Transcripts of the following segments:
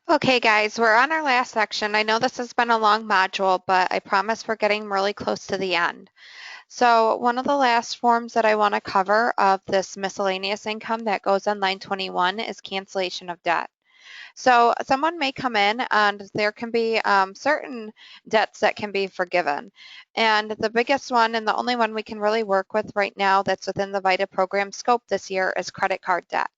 Okay, guys, we're on our last section. I know this has been a long module, but I promise we're getting really close to the end. So one of the last forms that I want to cover of this miscellaneous income that goes on line 21 is cancellation of debt. So someone may come in and there can be certain debts that can be forgiven. And the biggest one and the only one we can really work with right now that's within the VITA program scope this year is credit card debt.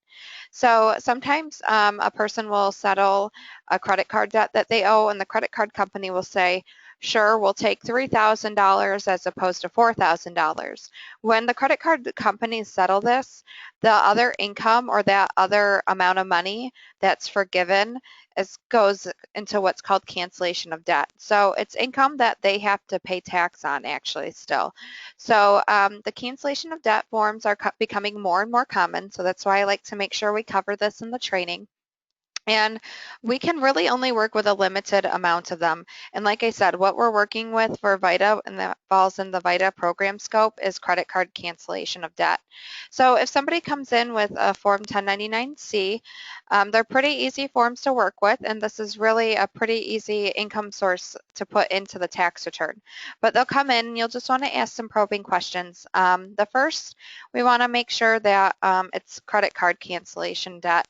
So sometimes a person will settle a credit card debt that they owe, and the credit card company will say, sure, we'll take $3,000 as opposed to $4,000. When the credit card companies settle this, the other income or that other amount of money that's forgiven goes into what's called cancellation of debt. So it's income that they have to pay tax on actually still. So the cancellation of debt forms are becoming more and more common. So that's why I like to make sure we cover this in the training. And we can really only work with a limited amount of them. And like I said, what we're working with for VITA and that falls in the VITA program scope is credit card cancellation of debt. So if somebody comes in with a Form 1099-C, they're pretty easy forms to work with, and this is really a pretty easy income source to put into the tax return. But they'll come in and you'll just want to ask some probing questions. The first, we want to make sure that it's credit card cancellation debt.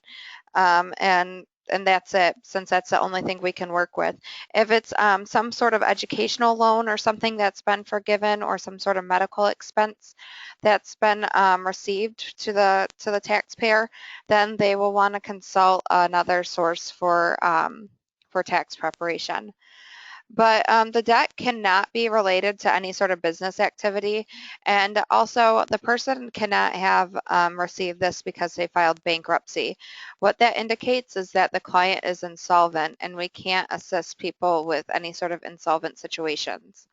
And that's it, since that's the only thing we can work with. If it's some sort of educational loan or something that's been forgiven, or some sort of medical expense that's been received to the taxpayer, then they will want to consult another source for tax preparation. But the debt cannot be related to any sort of business activity. And also, the person cannot have received this because they filed bankruptcy. What that indicates is that the client is insolvent, and we can't assist people with any sort of insolvent situations.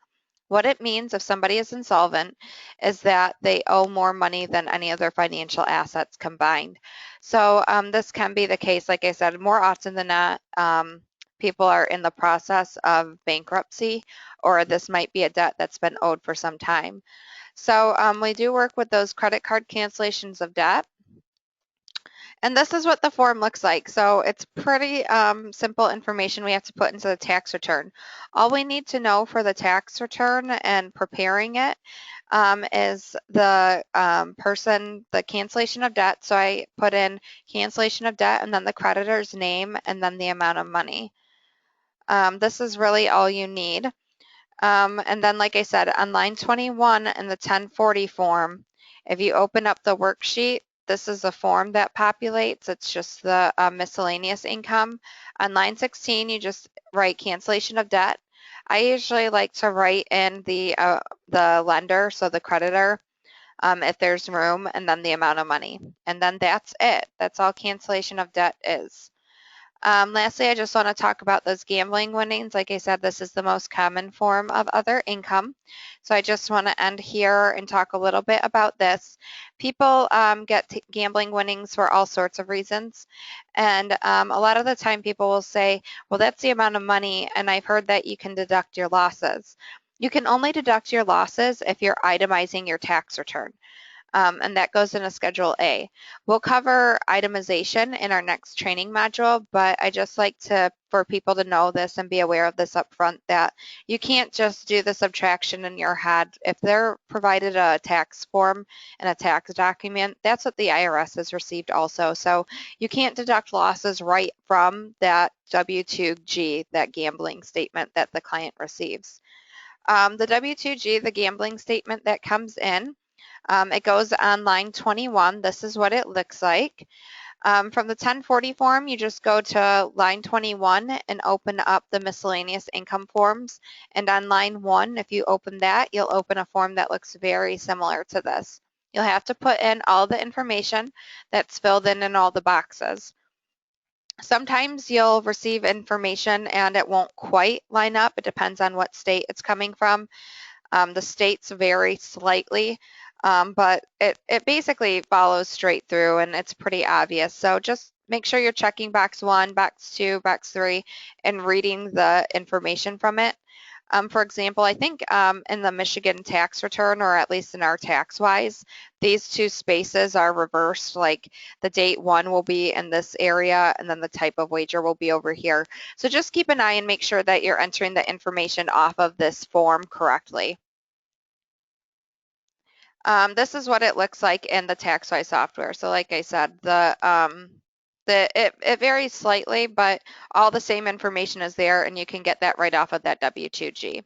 What it means if somebody is insolvent is that they owe more money than any other financial assets combined. So this can be the case, like I said, more often than not, people are in the process of bankruptcy, or this might be a debt that's been owed for some time. So we do work with those credit card cancellations of debt. And this is what the form looks like. So it's pretty simple information we have to put into the tax return. All we need to know for the tax return and preparing it is the the cancellation of debt. So I put in cancellation of debt and then the creditor's name and then the amount of money. This is really all you need. And then, like I said, on line 21 in the 1040 form, if you open up the worksheet, this is a form that populates. It's just the miscellaneous income. On line 16, you just write cancellation of debt. I usually like to write in the lender, so the creditor, if there's room, and then the amount of money. And then that's it. That's all cancellation of debt is. Lastly, I just want to talk about those gambling winnings. Like I said, this is the most common form of other income. So I just want to end here and talk a little bit about this. People get gambling winnings for all sorts of reasons. And a lot of the time people will say, well, that's the amount of money, and I've heard that you can deduct your losses. You can only deduct your losses if you're itemizing your tax return. And that goes in a Schedule A. We'll cover itemization in our next training module, but I just like for people to know this and be aware of this up front, that you can't just do the subtraction in your head. If they're provided a tax form and a tax document, that's what the IRS has received also. So you can't deduct losses right from that W-2G, that gambling statement that the client receives. The W-2G, the gambling statement that comes in, it goes on line 21. This is what it looks like. From the 1040 form, you just go to line 21 and open up the miscellaneous income forms. And on line 1, if you open that, you'll open a form that looks very similar to this. You'll have to put in all the information that's filled in all the boxes. Sometimes you'll receive information and it won't quite line up. It depends on what state it's coming from. The states vary slightly, but it basically follows straight through and it's pretty obvious. So just make sure you're checking box 1, box 2, box 3, and reading the information from it. For example, I think in the Michigan tax return, or at least in our tax-wise, these two spaces are reversed. Like the date one will be in this area, and then the type of wager will be over here. So just keep an eye and make sure that you're entering the information off of this form correctly. This is what it looks like in the TaxWise software. So like I said, it varies slightly, but all the same information is there, and you can get that right off of that W-2G.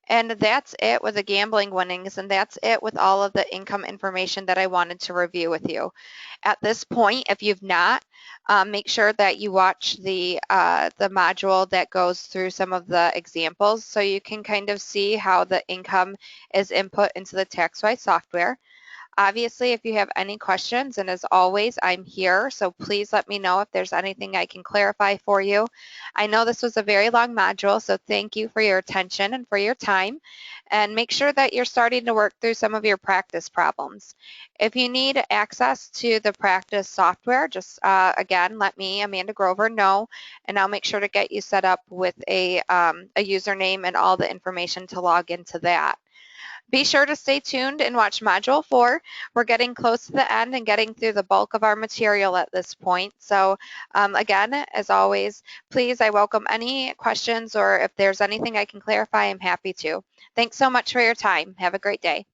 And that's it with the gambling winnings, and that's it with all of the income information that I wanted to review with you. At this point, if you've not, make sure that you watch the module that goes through some of the examples so you can kind of see how the income is input into the TaxWise software. Obviously, if you have any questions, and as always, I'm here, so please let me know if there's anything I can clarify for you. I know this was a very long module, so thank you for your attention and for your time, and make sure that you're starting to work through some of your practice problems. If you need access to the practice software, just again, let me, Amanda Grover, know, and I'll make sure to get you set up with a username and all the information to log into that. Be sure to stay tuned and watch Module 4. We're getting close to the end and getting through the bulk of our material at this point. So again, as always, please, I welcome any questions, or if there's anything I can clarify, I'm happy to. Thanks so much for your time. Have a great day.